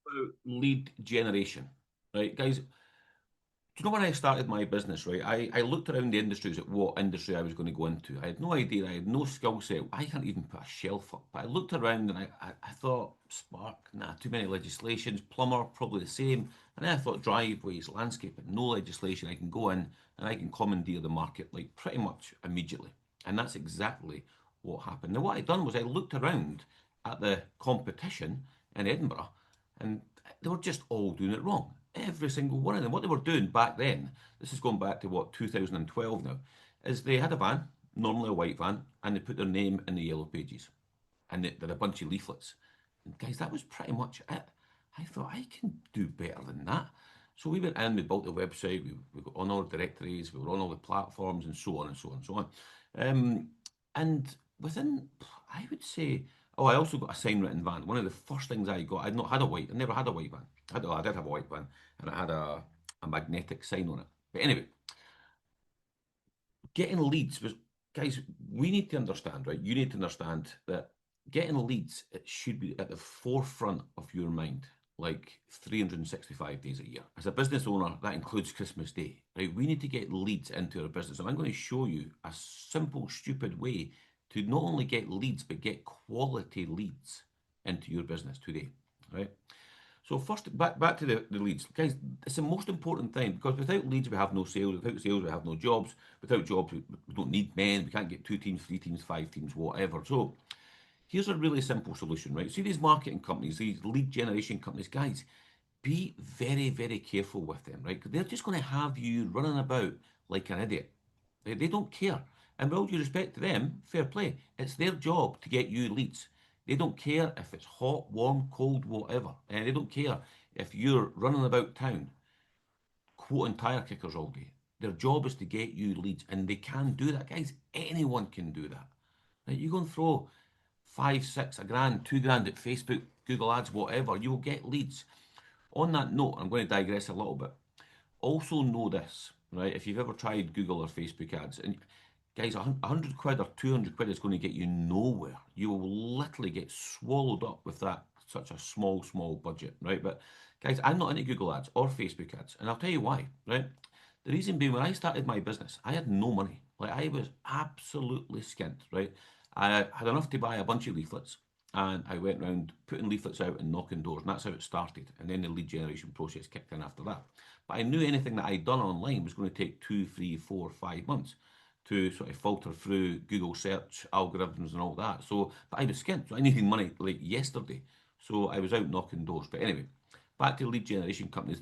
about lead generation, right, guys? Do you know when I started my business, right? I looked around the industries at what industry I was going to go into. I had no idea. I had no skill set. I can't even put a shelf up. But I looked around and I thought, Spark, nah, too many legislations. Plumber, probably the same. And then I thought, driveways, landscaping, no legislation. I can go in and I can commandeer the market like pretty much immediately. And that's exactly what happened. Now, what I done was I looked around at the competition in Edinburgh and they were just all doing it wrong. Every single one of them. What they were doing back then, this is going back to what, 2012 now, is they had a van, normally a white van, and they put their name in the yellow pages. And they're a bunch of leaflets. And guys, that was pretty much it. I thought, I can do better than that. So we went in, we built the website, we got on all the directories, we were on all the platforms, and so on and so on and so on. Um, and within, I would say, oh, I also got a sign written van. One of the first things I got, I'd not had a white, I never had a white van. I did have a white van, and it had a magnetic sign on it. But anyway, getting leads was, guys, we need to understand, right? You need to understand that getting leads, it should be at the forefront of your mind, like 365 days a year. As a business owner, that includes Christmas Day, right? We need to get leads into our business. And I'm going to show you a simple, stupid way to not only get leads, but get quality leads into your business today, right? So first, back to the leads. Guys, it's the most important thing because without leads, we have no sales. Without sales, we have no jobs. Without jobs, we don't need men. We can't get two teams, three teams, five teams, whatever. So here's a really simple solution, right? See these marketing companies, these lead generation companies, guys, be very, very careful with them, right? Because they're just going to have you running about like an idiot. They don't care. And with all due respect to them, fair play. It's their job to get you leads. They don't care if it's hot, warm, cold, whatever. And they don't care if you're running about town quoting tire kickers all day. Their job is to get you leads. And they can do that, guys. Anyone can do that. Right? You go and throw five, six, a grand, 2 grand at Facebook, Google Ads, whatever, you will get leads. On that note, I'm going to digress a little bit. Also know this, right? If you've ever tried Google or Facebook ads, and guys, 100 quid or 200 quid is going to get you nowhere. You will literally get swallowed up with that such a small budget, right? But guys, I'm not into Google ads or Facebook ads, and I'll tell you why, right? The reason being, when I started my business, I had no money. Like I was absolutely skint, right? I had enough to buy a bunch of leaflets, and I went around putting leaflets out and knocking doors, and that's how it started. And then the lead generation process kicked in after that. But I knew anything that I'd done online was going to take 2, 3, 4, 5 months to sort of filter through Google search algorithms and all that. So, but I was skint, so I needed money like yesterday. So I was out knocking doors. But anyway, back to lead generation companies.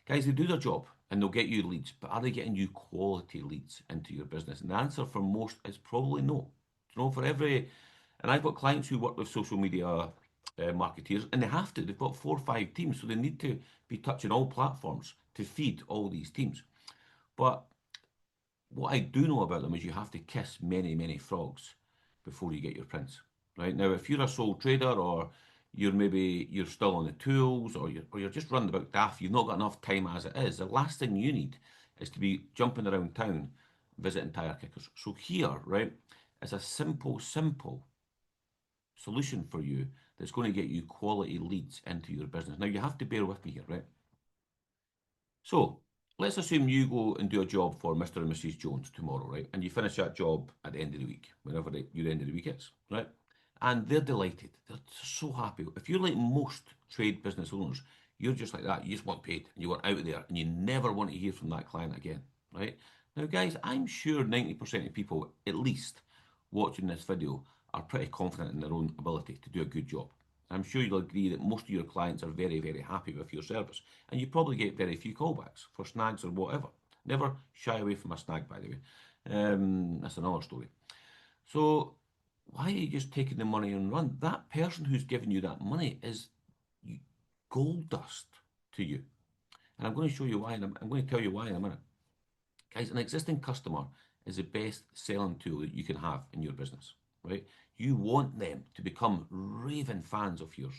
Guys, they do their job and they'll get you leads, but are they getting you quality leads into your business? And the answer for most is probably no. You know, for every, and I've got clients who work with social media marketeers, and they have to. They've got 4 or 5 teams, so they need to be touching all platforms to feed all these teams. But what I do know about them is you have to kiss many, many frogs before you get your prince. Right now, if you're a sole trader or you're still on the tools or you're just running about daft, you've not got enough time as it is. The last thing you need is to be jumping around town visiting tire kickers. So here, right, is a simple solution for you that's going to get you quality leads into your business. Now you have to bear with me here, right? So let's assume you go and do a job for Mr. and Mrs. Jones tomorrow, right? And you finish that job at the end of the week, whenever your end of the week is, right? And they're delighted. They're so happy. If you're like most trade business owners, you're just like that. You just want paid and you want out of there and you never want to hear from that client again, right? Now, guys, I'm sure 90% of people, at least, watching this video are pretty confident in their own ability to do a good job. I'm sure you'll agree that most of your clients are very, very happy with your service, and you probably get very few callbacks for snags or whatever. Never shy away from a snag, by the way. That's another story. So, why are you just taking the money and run? That person who's giving you that money is gold dust to you. And I'm going to show you why, and I'm going to tell you why in a minute. Guys, an existing customer is the best selling tool that you can have in your business, right? You want them to become raving fans of yours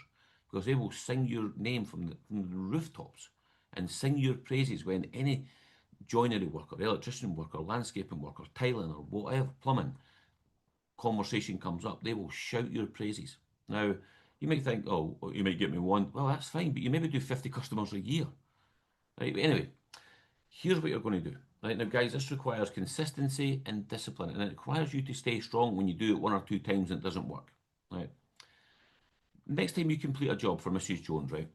because they will sing your name from the rooftops and sing your praises when any joinery worker, electrician worker, landscaping worker, tiling or whatever, plumbing conversation comes up. They will shout your praises. Now, You might think, oh, well, you might get me one. Well, that's fine, but you maybe do 50 customers a year. Right? But anyway, here's what you're going to do. Right now, guys, this requires consistency and discipline, and it requires you to stay strong when you do it one or two times and it doesn't work. Right? Next time you complete a job for Mrs. Jones, right?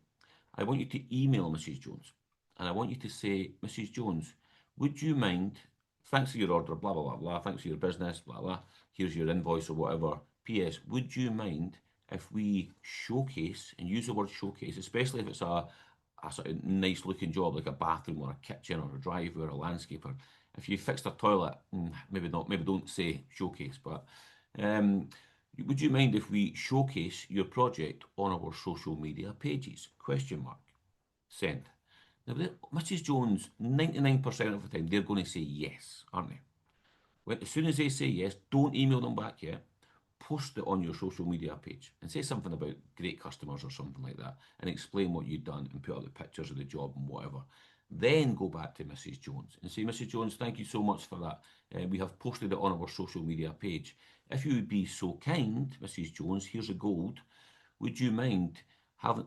I want you to email Mrs. Jones, and I want you to say, Mrs. Jones, would you mind? Thanks for your order, blah blah blah blah. Thanks for your business, blah blah. Here's your invoice or whatever. P.S. Would you mind if we showcase and use the word showcase, especially if it's a sort of nice looking job like a bathroom or a kitchen or a driveway or a landscaper. If you fixed a toilet, maybe not, maybe don't say showcase, but um, would you mind if we showcase your project on our social media pages? Question mark. Send. Now, Mrs. Jones, 99% of the time, they're going to say yes, aren't they? As soon as they say yes, don't email them back yet. Post it on your social media page and say something about great customers or something like that and explain what you've done and put up the pictures of the job and whatever. Then go back to Mrs. Jones and say, Mrs. Jones, thank you so much for that. We have posted it on our social media page. If you would be so kind, Mrs. Jones, here's a gold. Would you mind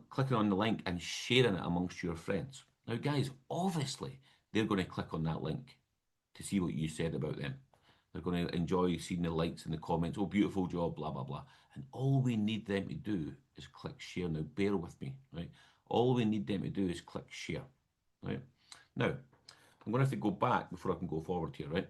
clicking on the link and sharing it amongst your friends? Now, guys, obviously, they're going to click on that link to see what you said about them. They're going to enjoy seeing the likes and the comments. Oh, beautiful job, blah, blah, blah. And all we need them to do is click share. Now, bear with me, right? All we need them to do is click share, right? Now, I'm going to have to go back before I can go forward here, right?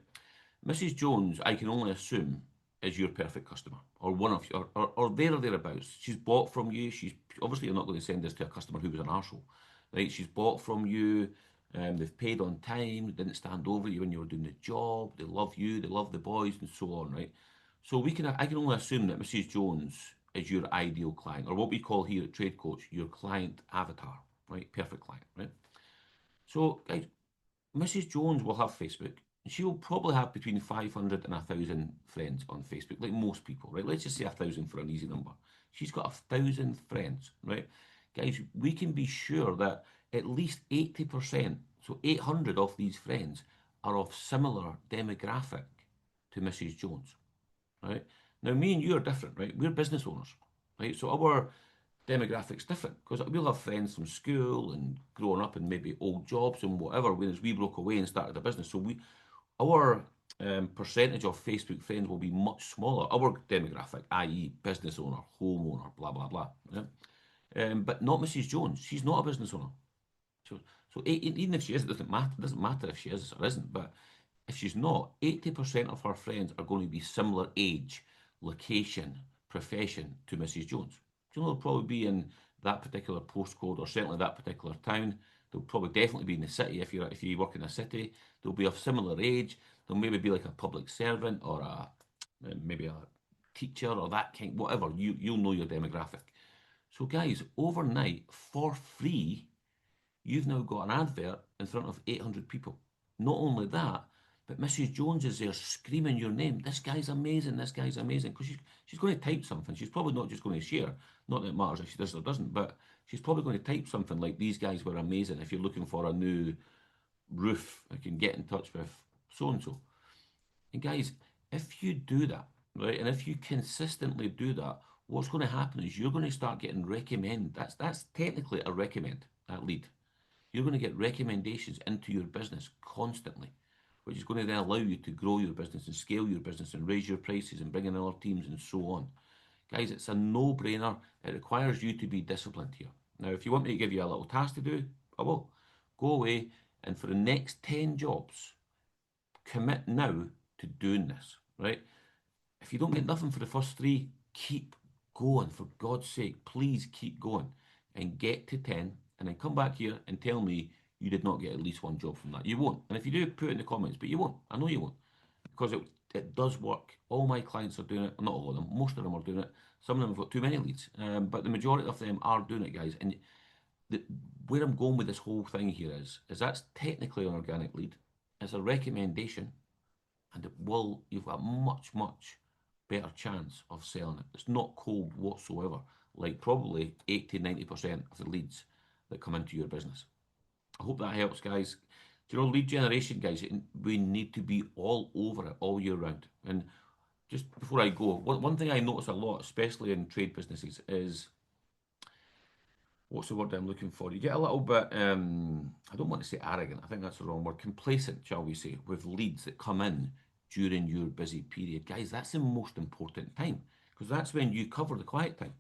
Mrs. Jones, I can only assume, is your perfect customer, or one of you, or there or thereabouts. She's bought from you. She's obviously, you're not going to send this to a customer who was an arsehole, right? She's bought from you. They've paid on time. Didn't stand over you when you were doing the job. They love you. They love the boys, and so on, right? So I can only assume that Mrs. Jones is your ideal client, or what we call here at Trade Coach, your client avatar, right? Perfect client, right? So, guys, Mrs. Jones will have Facebook. She will probably have between 500 and 1,000 friends on Facebook, like most people, right? Let's just say 1,000 for an easy number. She's got 1,000 friends, right? Guys, we can be sure that at least 80%, so 800 of these friends, are of similar demographic to Mrs. Jones, right? Now, me and you are different, right? We're business owners, right? So our demographics different because we'll have friends from school and growing up in maybe old jobs and whatever. Whereas we broke away and started a business, so our percentage of Facebook friends will be much smaller. Our demographic, i.e., business owner, homeowner, blah blah blah. Yeah? But not Mrs. Jones. She's not a business owner. So, even if she is, it doesn't matter. It doesn't matter if she is or isn't. But if she's not, 80% of her friends are going to be similar age, location, profession to Mrs. Jones. So they'll probably be in that particular postcode or certainly that particular town. They'll probably definitely be in the city if you work in a city. They'll be of similar age. They'll maybe be like a public servant or maybe a teacher or that kind, whatever. You'll know your demographic. So guys, overnight for free, you've now got an advert in front of 800 people. Not only that, but Mrs. Jones is there screaming your name. This guy's amazing. This guy's amazing. Because she's going to type something. She's probably not just going to share. Not that it matters if she does or doesn't, but she's probably going to type something like, these guys were amazing. If you're looking for a new roof, I can get in touch with so and so. And guys, if you do that, right, and if you consistently do that, what's going to happen is you're going to start getting recommend. That's technically a recommend, that lead. You're going to get recommendations into your business constantly, which is going to then allow you to grow your business and scale your business and raise your prices and bring in other teams and so on. Guys, it's a no-brainer. It requires you to be disciplined here. Now, if you want me to give you a little task to do, I will. Go away and for the next 10 jobs, commit now to doing this, right? If you don't get nothing for the first three, keep going. For God's sake, please keep going and get to 10 and then come back here and tell me you did not get at least one job from that. You won't. And if you do, put it in the comments, but you won't. I know you won't because it does work. All my clients are doing it. Not all of them. Most of them are doing it. Some of them have got too many leads, but the majority of them are doing it, guys. And the, where I'm going with this whole thing here is that's technically an organic lead. It's a recommendation and you've got a much, much better chance of selling it. It's not cold whatsoever, like probably 80-90% of the leads that come into your business. I hope that helps, guys. Do you know, lead generation, guys, we need to be all over it all year round. And just before I go, one thing I notice a lot, especially in trade businesses, is what's the word I'm looking for? You get a little bit, I don't want to say arrogant, I think that's the wrong word, complacent, shall we say, with leads that come in during your busy period. Guys, that's the most important time because that's when you cover the quiet time.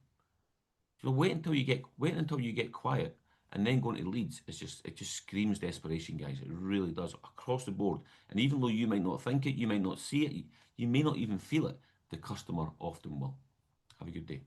So wait until you get quiet and then going to leads. It just screams desperation, guys. It really does across the board. And even though you might not think it, you might not see it, you may not even feel it, the customer often will. Have a good day.